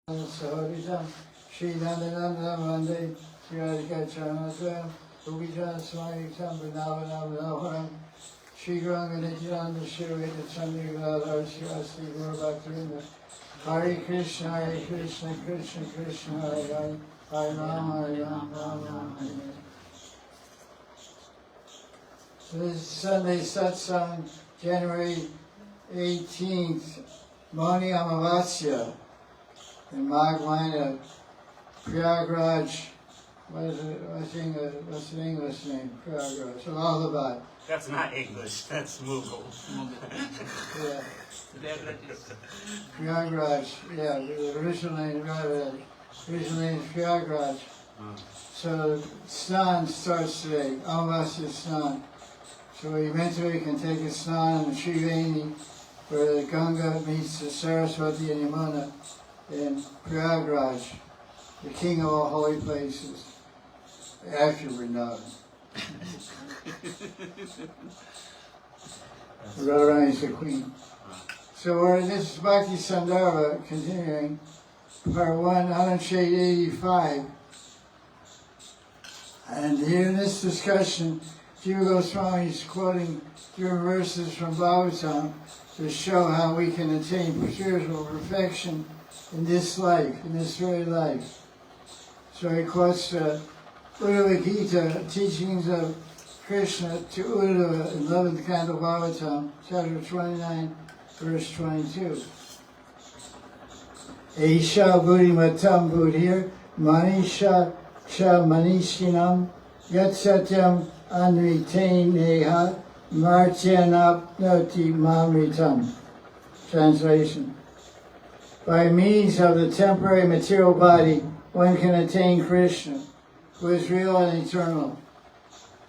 Sahoridam, Sri Nandanandam Vande, Sri Radhika Charanatvam, Ubijan Swayitam Vrindavanam Vinoharam, Sri Ranganityananda Shirvita Chandrigadhar Sri Guru Bhaktivinoda, Hare Krishna, Hare Krishna, Krishna Krishna, Hare Hare, Hare Rama, Hare Rama, Rama Rama, Hare Hare. So this is Sunday Satsang, January 18th, Moni Amavasya. In Magmina, Prayagraj, what's the English name? Prayagraj, Allahabad. That's not English, that's Mughal. Yeah. Prayagraj, yeah, the original name is Prayagraj. So Snan starts today, Amavasya Snan. So we mentally can take a Snan in the Triveni, where the Ganga meets the Saraswati and Yamuna. In Prayagraj, the king of all holy places, after Vrindavan. Radharani is the queen. So this is Bhakti Sandarbha, continuing, part 185. And here in this discussion, Jiva Goswami is quoting different verses from Bhagavatam to show how we can attain spiritual perfection in this life, in this very life. So he quotes Uddhava Gita, teachings of Krishna to Uddhava in 11th Canto Bhagavatam, chapter 29, verse 22. Aisha buddhimatam buddhir, manisha cha manishinam, yat satyam anritain neha, martyanapnoti mamritam. Translation. By means of the temporary material body, one can attain Krishna, who is real and eternal,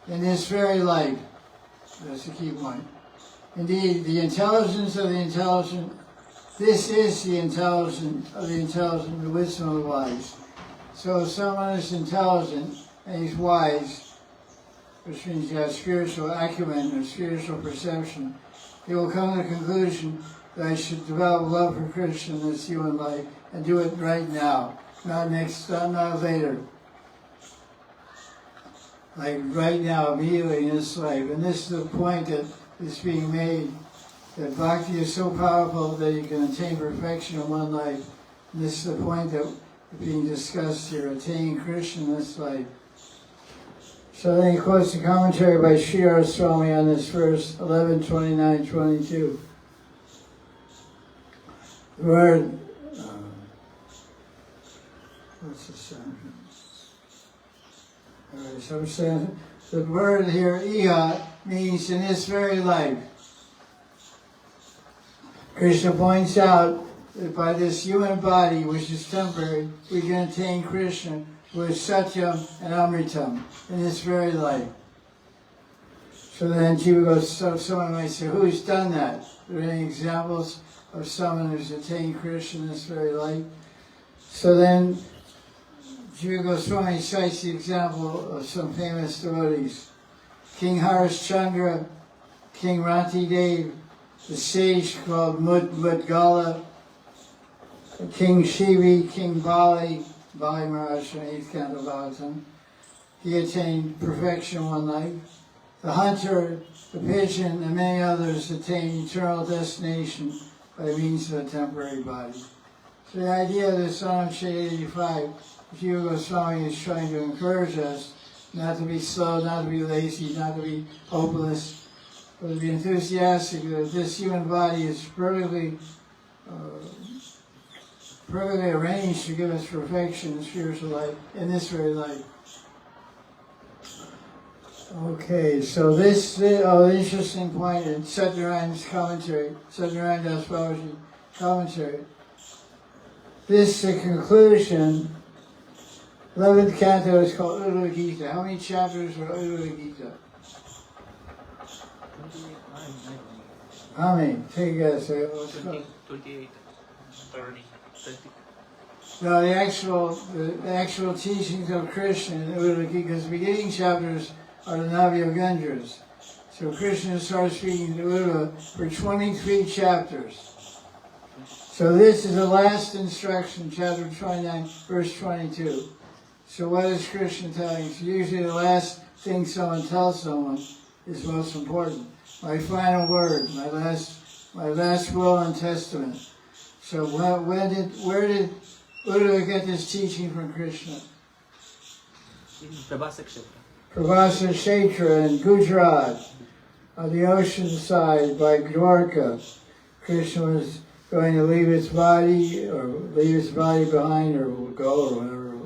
in this very life. That's the key point. Indeed, the intelligence of the intelligent, this is the intelligence of the intelligent, the wisdom of the wise. So if someone is intelligent and he's wise, which means he has spiritual acumen or spiritual perception, he will come to the conclusion that I should develop love for Krishna in this human life and do it right now, not later. Like right now, immediately in this life. And this is the point that is being made, that Bhakti is so powerful that you can attain perfection in one life. And this is the point that is being discussed here, attaining Krishna in this life. So then he quotes the commentary by Sri Jiva Goswami on this verse, 11:29-22. The word, what's the sentence? Alright, so I'm saying, the word here, iha, means in this very life. Krishna points out that by this human body, which is temporary, we can attain Krishna, who is Satyam and Amritam, in this very life. So then Jiva goes, so someone might say, who's done that? Are there any examples of someone who's attained Krishna in this very life? So then Jiva Goswami cites the example of some famous devotees. King Harishchandra, King Ranti Dev, the sage called Mudgala, King Shivi, King Bali Maharaj from 8th Canto Bhagavatam. He attained perfection one life. The hunter, the pigeon, and many others attain eternal destination by means of a temporary body. So the idea of this Psalm 85, Jiva Goswami is trying to encourage us not to be slow, not to be lazy, not to be hopeless, but to be enthusiastic that this human body is perfectly arranged to give us perfection in spiritual life, in this very life. Okay, so this interesting point in Satyaran's commentary, Satyaran Das Babaji commentary. This the conclusion. 11th canto is called Uddhava Gita. How many chapters are Uddhava Gita? How many? Take a guess. 28, 30. No, the actual teachings of Krishna in Uddhava Gita, because the beginning chapters are the Navyogendras. So Krishna starts speaking to Uddhava for 23 chapters. So this is the last instruction, chapter 29, verse 22. So what is Krishna telling us? Usually the last thing someone tells someone is most important. My final word, my last will and testament. So where do we get this teaching from Krishna? Prabhasa Kshetra in Gujarat, on the ocean side by Dwarka. Krishna was going to leave his body behind, or go, or whatever.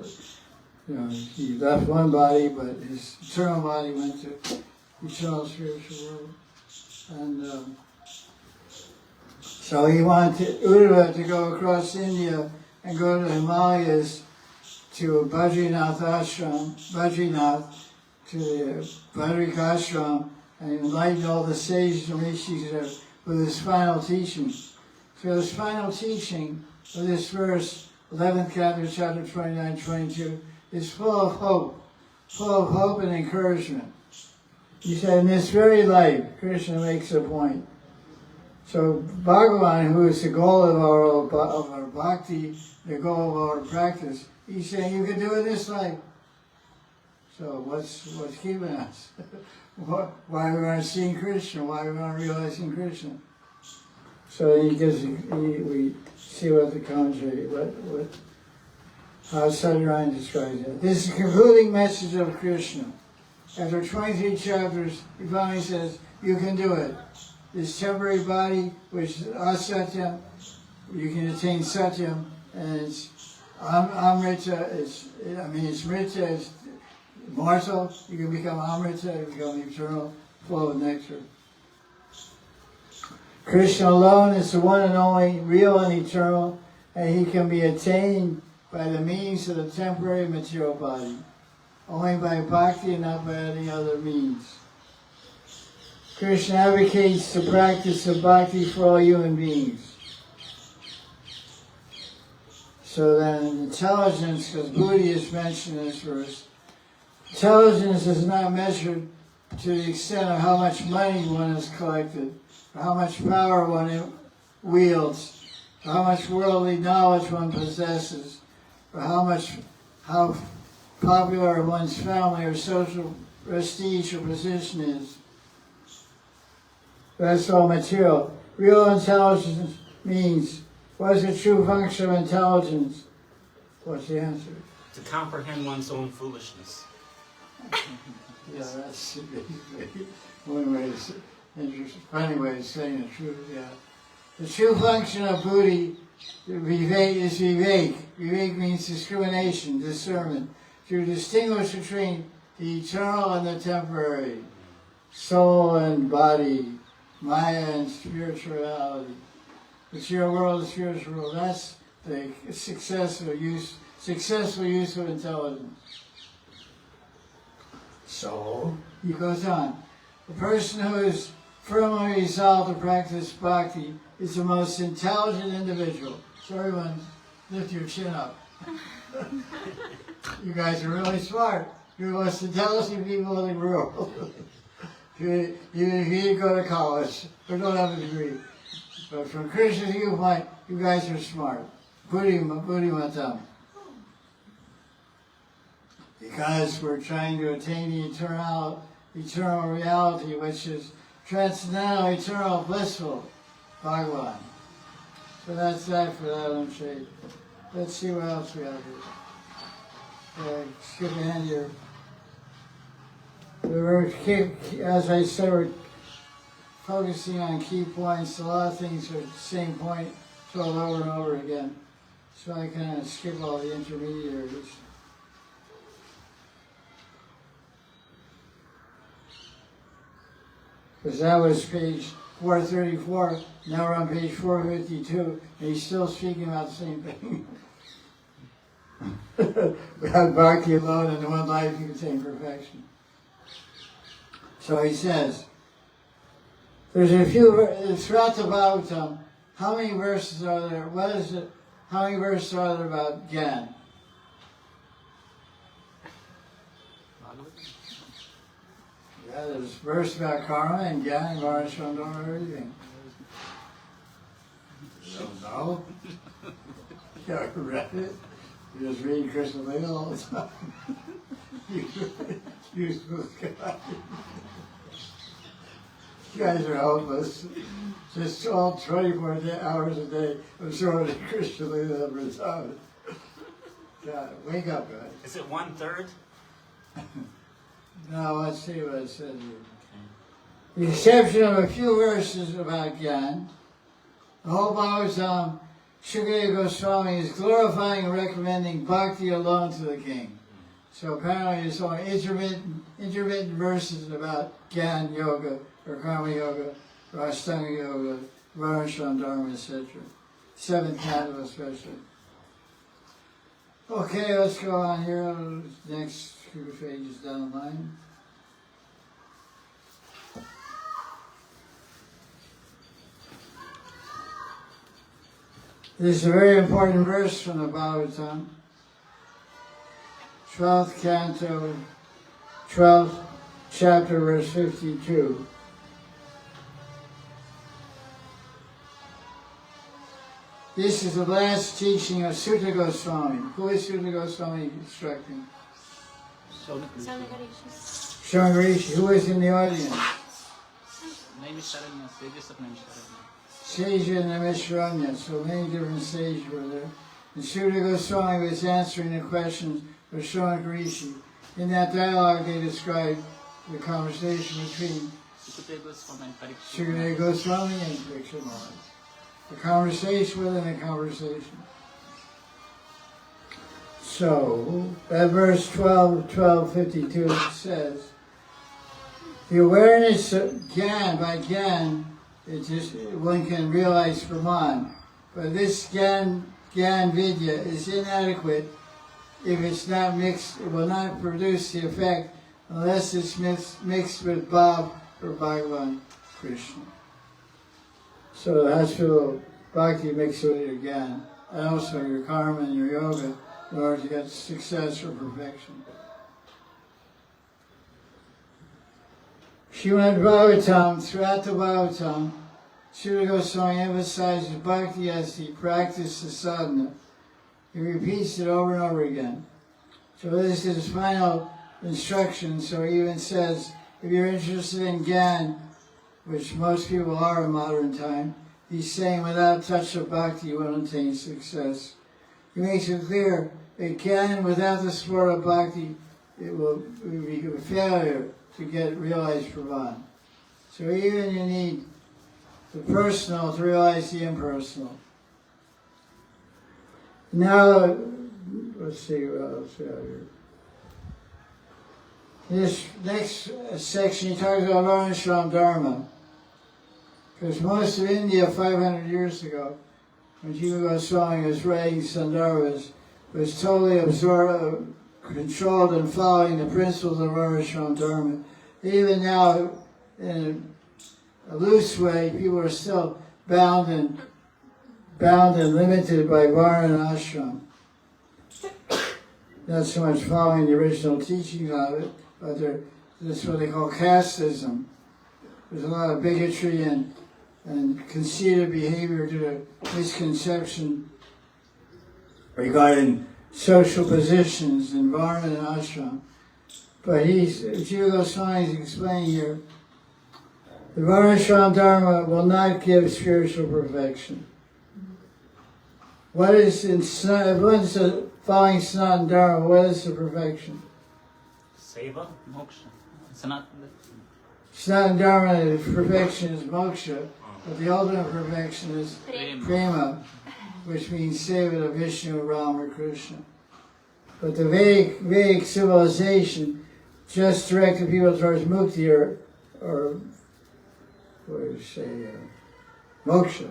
You know, he left one body, but his eternal body went to eternal spiritual world. And so he wanted Uddhava to go across India and go to the Himalayas to Badrinath ashram, to the Badrik ashram, and enlighten all the sages and rishis there with his final teaching. So his final teaching of this verse, 11th chapter 29, 22, is full of hope and encouragement. He said, in this very life, Krishna makes a point. So Bhagavan, who is the goal of our bhakti, the goal of our practice, he's saying you can do it in this life. So what's keeping us? Why we aren't seeing Krishna? Why we aren't realizing Krishna? So we see what the commentary, how Sadhana describes it. This is the concluding message of Krishna. After 23 chapters, he finally says, you can do it. This temporary body, which is asatyam, you can attain satyam, and it's amrita, it's mrita, it's mortal, you can become amrita, you become eternal flow of nectar. Krishna alone is the one and only real and eternal, and he can be attained by the means of the temporary material body, only by bhakti and not by any other means. Krishna advocates the practice of bhakti for all human beings. So then intelligence, because buddhi is mentioned in this verse, intelligence is not measured to the extent of how much money one has collected, or how much power one wields, or how much worldly knowledge one possesses, or how popular one's family or social prestige or position is. That's all material. Real intelligence means, what is the true function of intelligence? What's the answer? To comprehend one's own foolishness. Yeah, that's one way funny way of saying the truth, yeah. The true function of buddhi is vivek. Vivek means discrimination, discernment, to distinguish between the eternal and the temporary, soul and body, Maya and spirituality. Material world and spiritual world, that's the successful use of intelligence. So, he goes on. The person who is firmly resolved to practice bhakti is the most intelligent individual. So everyone, lift your chin up. You guys are really smart. You're the most intelligent people in the world. Even if you didn't go to college or don't have a degree. But from Krishna's viewpoint, you guys are smart. Buddhi matam. Because we're trying to attain the eternal reality, which is transcendental, eternal, blissful, Bhagavan. So that's that for that on shade. Let's see what else we have here. Skip ahead here. As I said, we're focusing on key points. A lot of things are the same point told over and over again. So I kind of skip all the intermediaries. Because that was page 434, now we're on page 452, and he's still speaking about the same thing. Without bhakti alone, in one life you can attain perfection. So he says, there's a few, throughout the Bhagavatam, how many verses are there? How many verses are there about gyan? Yeah, there's a verse about karma and gyan and Maharaj don't know everything. No. You ever read it? You just read Krishna Lila all the time. You guys are hopeless. Just all 24 hours a day absorbing Krishna Lila every time. God, wake up, guys. Is it 1/3? Now let's see what it says here. With the exception of a few verses about gyan, the whole Bhagavatam, Sri Jiva Goswami is glorifying and recommending bhakti alone to the king. So apparently there's only intermittent verses about gyan yoga, or karma yoga, or ashtanga yoga, varnashram dharma, etc. 7th canto especially. Okay, let's go on here. Next few pages down the line. This is a very important verse from the Bhagavatam. 12th canto, 12th chapter, verse 52. This is the last teaching of Sutta Goswami. Who is Sutta Goswami instructing? Shanagarishi. Who is in the audience? Seja and Namisharanya. So many different sages were there. And Sutta Goswami was answering the questions of Shanagarishi. In that dialogue, they described the conversation between Sri Goswami and Parikshit Maharaj. The conversation within a conversation. So, that verse 12:52 says, the awareness of gyan, by gyan, one can realize Brahman. But this gyan vidya is inadequate if it's not mixed. It will not produce the effect unless it's mixed with Bhav or Bhagavan Krishna. So that's what bhakti mixed with your gyan, and also your karma and your yoga in order to get success or perfection. Srimad Bhagavatam, throughout the Bhagavatam, Sri Goswami emphasizes bhakti as the practice of sadhana. He repeats it over and over again. So this is his final instruction. So he even says, if you're interested in gyan, which most people are in modern time, he's saying without touch of bhakti you won't attain success. He makes it clear that gyan without the support of bhakti, it will be a failure to get realized Brahman. So even you need the personal to realize the impersonal. Now, let's see what else we have here. This next section, he talks about Varnashram Dharma. Because most of India 500 years ago, when Jiva Goswami was writing Sandarbhas, was totally absorbed, controlled and following the principles of Varnashram Dharma. Even now, in a loose way, people are still bound and limited by Varna and Ashram. Not so much following the original teachings of it, but that's what they call casteism. There's a lot of bigotry and conceited behavior due to misconception regarding social positions in Varna and Ashram. But Jiva Goswami is explaining here, the Varnashram Dharma will not give spiritual perfection. What is in if one's following Sanatana Dharma, what is the perfection? Seva? Moksha. Sanatana Dharma, perfection is moksha, but the ultimate perfection is prema, which means seva to Vishnu, Ram, or Krishna. But the Vedic civilization just directed people towards mukti or what do you say, moksha,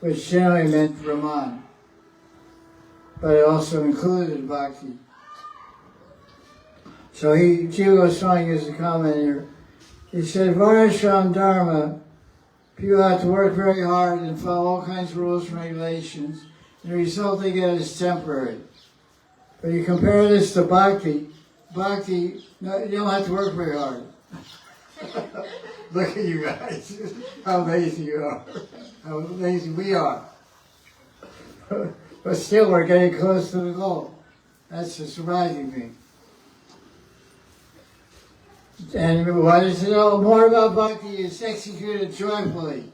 which generally meant Brahman, but it also included bhakti. So Jiva Goswami gives a comment here. He said, Varnashram Dharma, people have to work very hard and follow all kinds of rules and regulations, and the result they get is temporary. But you compare this to bhakti, no, you don't have to work very hard. Look at you guys, how lazy you are, how lazy we are. But still, we're getting close to the goal. That's the surprising thing. And what is to know more about Bhakti is executed joyfully.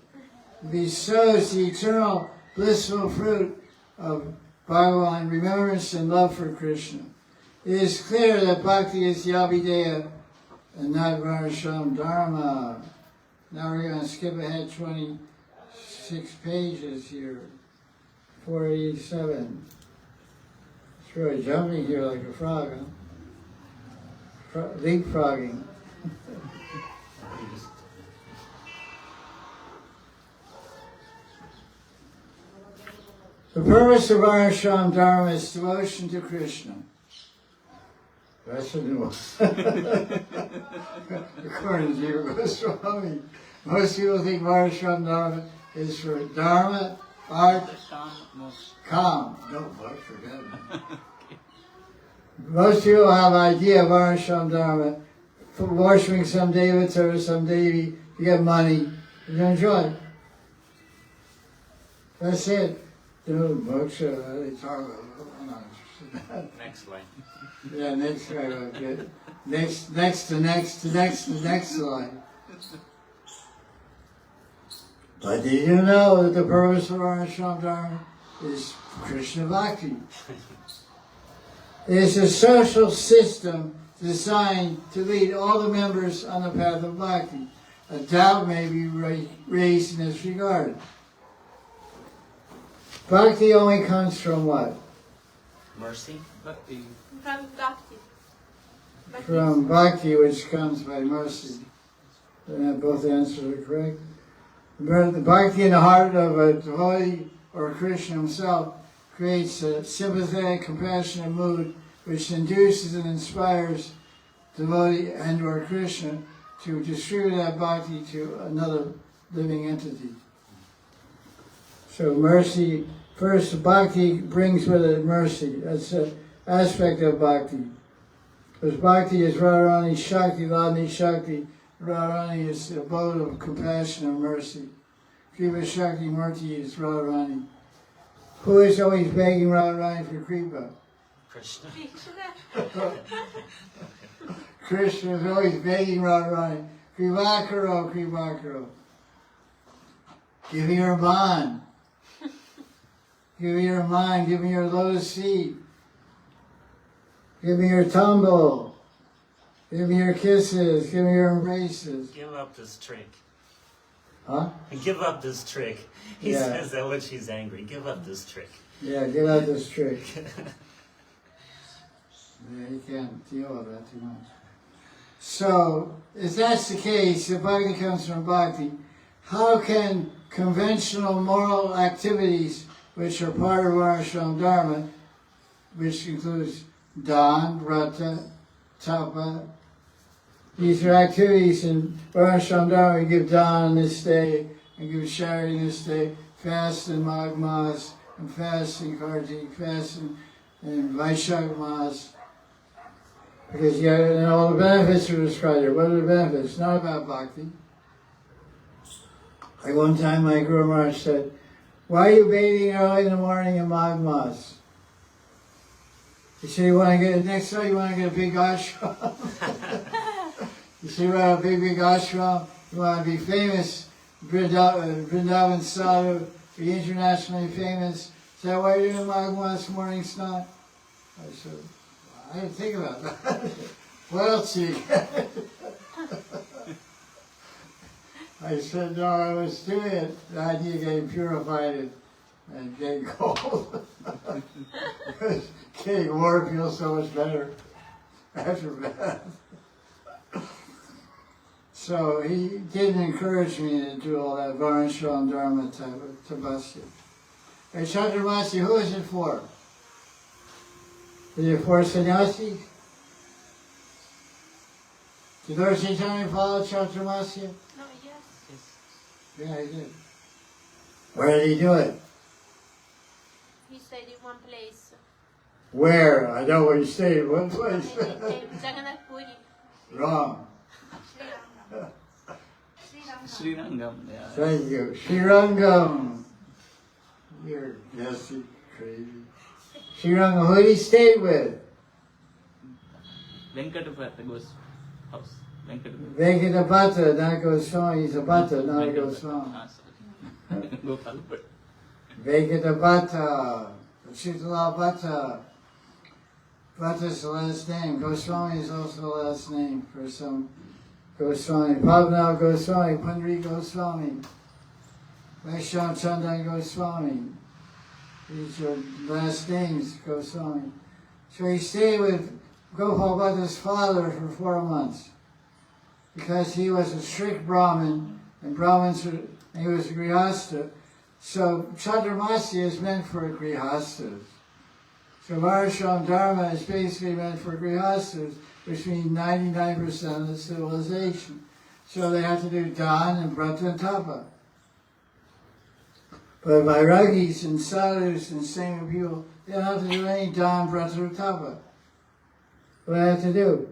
It bestows the eternal blissful fruit of Bhagavan, remembrance and love for Krishna. It is clear that Bhakti is the Abhideya and not Varnashram Dharma. Now we're going to skip ahead 26 pages here. 487. It's really jumping here like a frog, huh? Leapfrogging. The purpose of Varnashram Dharma is devotion to Krishna. That's a new one. According to Jiva Goswami. Most people think Varnashram Dharma is for Dharma, art, calm. No, forget it. Most people have an idea of Varnashram Dharma for worshipping some devata or some devi to get money and to enjoy. That's it. No, moksha, they talk about, I'm not interested in that. Next line. Yeah, next line, okay. Next line. But did you know that the purpose of Varnashram Dharma is Krishna Bhakti? It is a social system designed to lead all the members on the path of Bhakti. A doubt may be raised in this regard. Bhakti only comes from what? Mercy. Bhakti. From Bhakti. From Bhakti, which comes by mercy. And both answers are correct. The Bhakti in the heart of a devotee or Krishna himself creates a sympathetic, compassionate mood which induces and inspires devotee and or Krishna to distribute that Bhakti to another living entity. So mercy, first Bhakti brings with it mercy. That's an aspect of Bhakti. Because Bhakti is Radharani Shakti, Ladni Shakti. Radharani is the abode of compassion and mercy. Kripa Shakti Murti is Radharani. Who is always begging Radharani for Kripa? Krishna. Krishna is always begging Radharani, Kripakaro, Kripakaro. Give me your bond. Give me your mind. Give me your lotus feet. Give me your tumble. Give me your kisses. Give me your embraces. Give up this trick. Huh? Give up this trick. He Yeah. says that when she's angry. Give up this trick. Yeah, give out this trick. Yeah, you can't deal with that too much. So, if that's the case, if Bhakti comes from Bhakti, how can conventional moral activities, which are part of Varnashram Dharma, which includes Dan, Vrata, Tapa, these are activities in Varnashram Dharma. We give Dan on this day, and give charity on this day, fast in Magh Mas, and fast in Kartik, fast in Vaishak Mas. Because and all the benefits are described here. What are the benefits? Not about Bhakti. Like one time my Guru Maharaj said, why are you bathing early in the morning in Magh Mas? He said, next time you want to get a big ashram. You say, you want a big ashram, you want to be famous, Vrindavan Sadhu, be internationally famous. Is that why you're doing Magh Mas morning snot? I said, I didn't think about that. What else do you get? I said, no, I was doing it. The idea of getting purified and getting cold. Because getting warm feels so much better after bath. So he didn't encourage me to do all that Varnashram Dharma type of tapasya. Hey, Chaturmasya, who is it for? Is it for sannyasis? Did Lord Caitanya follow Chaturmasya? No, yes. Yeah, he did. Where did he do it? He stayed in one place. Where? I know where he stayed. In one place. In Jagannath Puri. Wrong. Sri Rangam. Yeah. Thank you. Srirangam. You're yes, crazy. Sriranga, who did he stay with? Venkatapati goes house. Venkatapata, not Goswami. He's a Bhatta, not a Goswami. Sorry. Gopal. Venkatapata, Shitala Bhatta. Bhatta is the last name. Goswami is also the last name for some Goswami. Bhavna Goswami, Pandri Goswami, Vaishnav Chandan Goswami. These are last names, Goswami. So he stayed with Gopal Bhatta's father for 4 months because he was a strict Brahmin and he was a Grihastha. So Chaturmasya is meant for Grihasthas. So Varnashram Dharma is basically meant for Grihasthas, which means 99% of the civilization. So they have to do Dan and Brata and Tapa. But Vairagis and Sadhus and same people, they don't have to do any Dan, Brata, or Tapa. What do they have to do?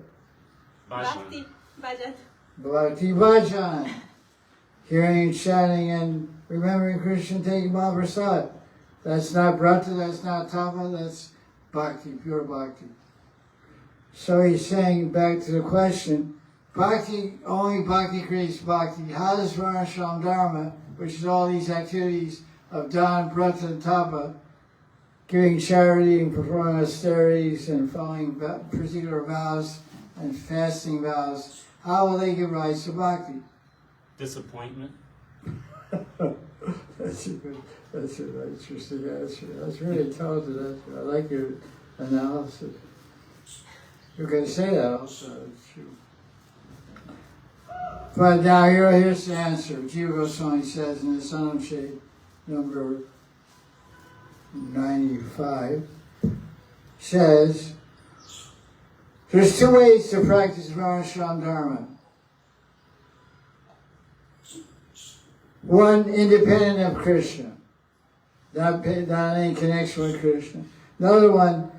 Bhakti, bhajan. Bhakti Bhajan. Hearing, chanting, and remembering Krishna, taking Mahaprasad. That's not Brata, that's not Tapa, that's Bhakti, pure Bhakti. So he's saying, back to the question, Bhakti, only Bhakti creates Bhakti. How does Varnashram Dharma, which is all these activities of Dan, Brata, and Tapa, giving charity and performing austerities and following particular vows and fasting vows, how will they give rise to Bhakti? Disappointment. That's an interesting answer. That's really intelligent answer. I like your analysis. You're going to say that also, it's true. But now here's the answer. Jiva Goswami says in the Sanatana number 95, says, there's 2 ways to practice Varnashram Dharma. One, independent of Krishna, not in connection with Krishna. Another one,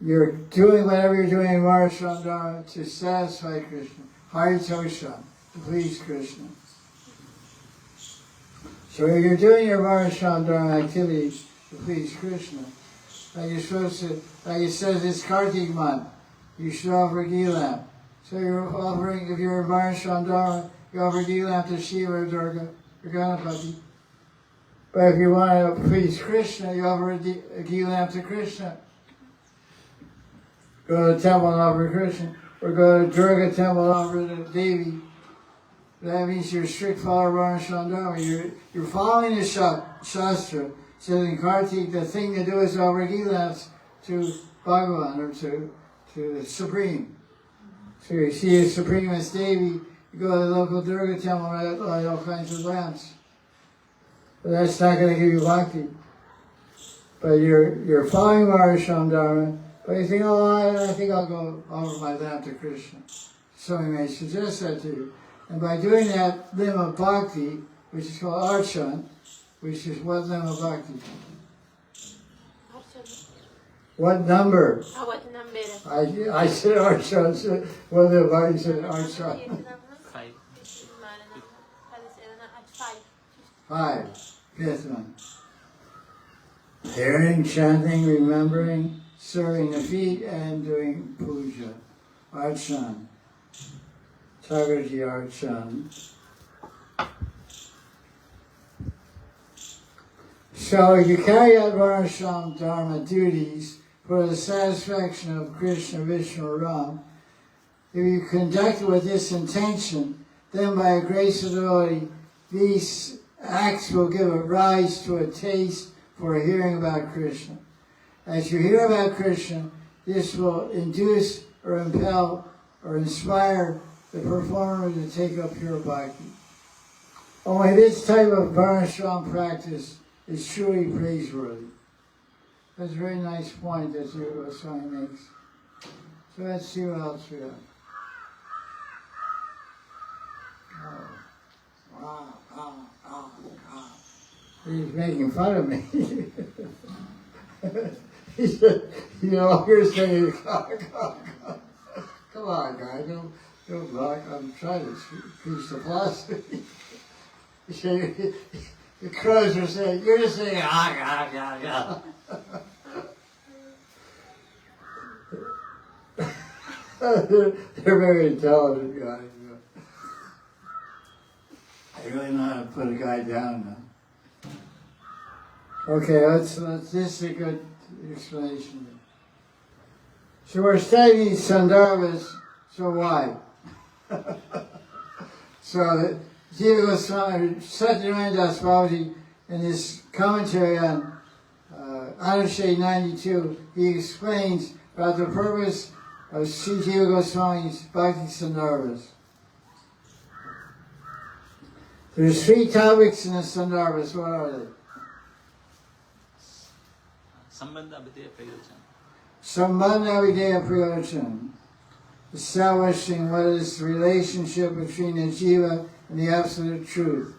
you're doing whatever you're doing in Varnashram Dharma to satisfy Krishna, Haritosha, to please Krishna. So if you're doing your Varnashram Dharma activities to please Krishna, like you're supposed to, like it says it's Kartik month, you should offer a ghee lamp. So you're offering, if you're in Varnashram Dharma, you offer a ghee lamp to Shiva or Durga, or Ganapati. But if you want to please Krishna, you offer a ghee lamp to Krishna. Go to the temple and offer Krishna, or go to Durga temple and offer to Devi. That means you're a strict follower of Varnashram Dharma. You're following the Shastra. So in Kartik, the thing to do is offer ghee lamps to Bhagavan, or to the Supreme. So you see a Supreme as Devi, you go to the local Durga temple and light all kinds of lamps. But that's not going to give you bhakti. But you're following Varnashram Dharma, but you think, I think I'll go offer my lamp to Krishna. Somebody may suggest that to you. And by doing that limb of bhakti, which is called archan, which is what limb of bhakti? What number? What number? I said archan, so what limb of bhakti said archan? 5. 5. 5th one. Hearing, chanting, remembering, serving the feet, and doing puja. Archan. Thakurji Archan. So if you carry out Varnashram Dharma duties for the satisfaction of Krishna, Vishnu, or Ram, if you conduct it with this intention, then by a grace of devotee, these acts will give a rise to a taste for hearing about Krishna. As you hear about Krishna, this will induce or impel or inspire the performer to take up pure bhakti. Only this type of Varnashram practice is truly praiseworthy. That's a very nice point that Jiva Goswami makes. So let's see what else we have. Oh. He's making fun of me. He said, you're saying, come on, guy, don't block. I'm trying to preach the philosophy. He said, the crows are saying, you're just saying, They're very intelligent guys. I really know how to put a guy down now. Okay, this is a good explanation. So we're studying these Sandarbhas, so why? So Jiva Goswami, Satyananda Babaji, in his commentary on Anushade 92, he explains about the purpose of Sri Jiva Goswami's Bhakti Sandarbhas. There's 3 topics in the Sandarbhas. What are they? Sambandha Abhideya Prayojan. Sambandha Videya Prayojan. Establishing what is the relationship between the Jiva and the Absolute Truth.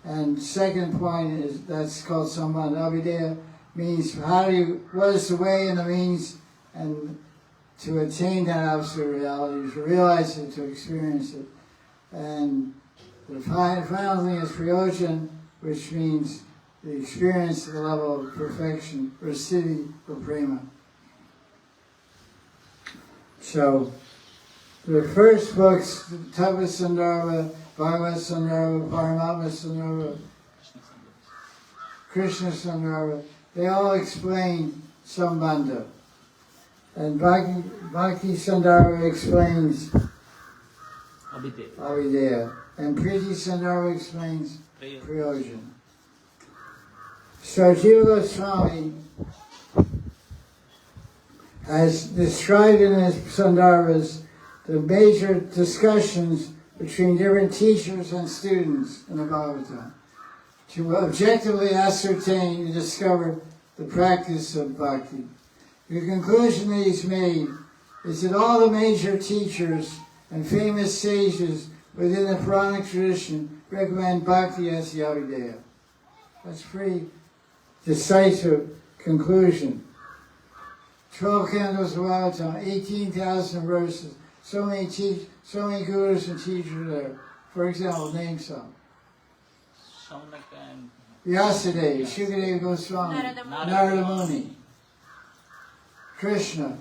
And second point is that's called Sambandha. Abhideya means what is the way and the means and to attain that absolute reality, to realize it, to experience it. And the final thing is Prayojan, which means the experience of the level of perfection, or siddhi, or prema. So, the first books, Tattva Sandarbha, Bhagavad Sandarbha, Paramatma Sandarbha, Krishna Sandarbha, they all explain Sambandha. And Bhakti Sandarbha explains Abhideya. And Priti Sandarbha explains Prayojan. So Jiva Goswami has described in his Sandarbhas the major discussions between different teachers and students in the Bhagavatam to objectively ascertain and discover the practice of bhakti. The conclusion that he's made is that all the major teachers and famous sages within the Puranic tradition recommend bhakti as the Abhideya. That's pretty decisive conclusion. 12 cantos of Bhagavatam, 18,000 verses, so many gurus and teachers there. For example, name some. Vyasadeva, Shukadeva Goswami, Narada Muni, Krishna,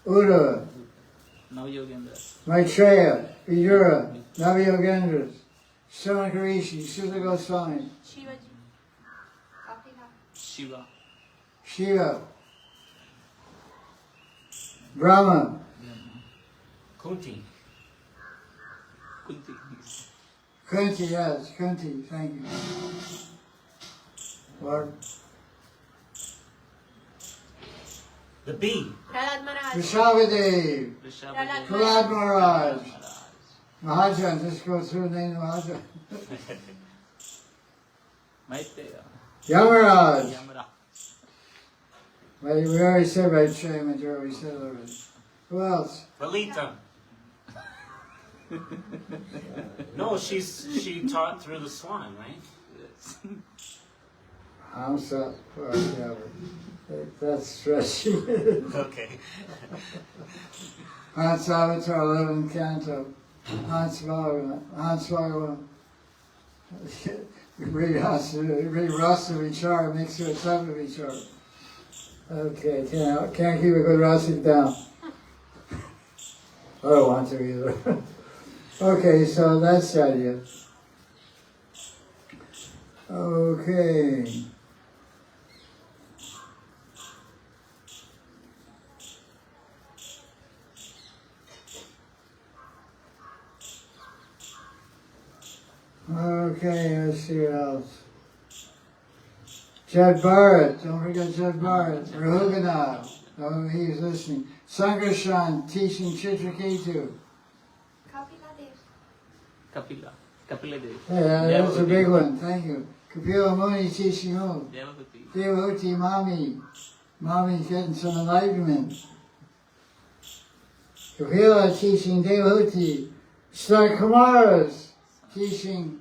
Uddhava, Maitreya, Vidura, Navayogendras, Sonakarishi, Sutta Goswami, Shiva, Brahma, Kunti. Kunti, yes, Kunti, thank you. Lord. The bee. Vrishabhadev, Prahlad Maharaj, Mahajan, just go through the name of Mahajan. Yamaraj. Well, we already said Maitreya, Madhura, we said it already. Who else? Lalita. No, she taught through the swan, right? Hamsa, that's stretchy. Okay. Hans Avatar, 11th canto. Hans Bhagavan. Read Rasa Vichara, makes you a Tattva Vichara. Okay, can't keep a good Rasa down. I don't want to either. Okay, so that's the idea. Okay. Okay, let's see what else. Jad Bharat, don't forget Jad Bharat. Raghunatha, oh, he's listening. Sankarshan teaching Chitraketu. Kapila Devi. Yeah, that's a big one, thank you. Kapila Muni teaching who? Devahuti Mami. Mami's getting some enlightenment. Kapila teaching Devahuti. Star Kumaras teaching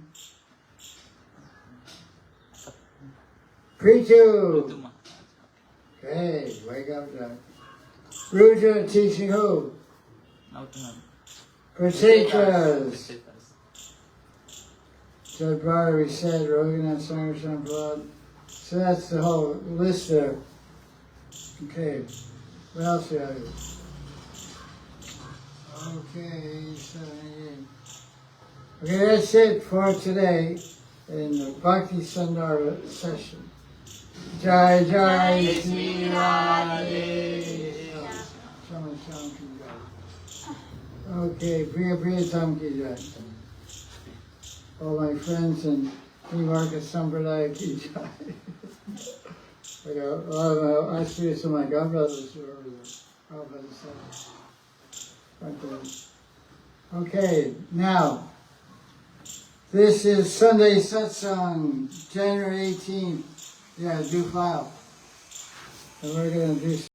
Pritu. Hey, wake up, Jack. Rudra teaching who? Prasetas. Jad Bharat, we said, Raghunath, Sankarshan, Prahlad. So that's the whole list there. Okay, what else do we have here? Okay, 78. Okay, that's it for today in the Bhakti Sandarbha session. Jai Jai Sri Radhe. Shama Shama Ki Jai. Okay, Priya Priya Tam Ki Jai. All my friends in Nivarka Sampradaya Ki Jai. I got a lot of my, actually some of my godbrothers who are over there. Prabhupada said. Okay, now, this is Sunday Satsang, January 18th. Yeah, do file. And we're going to do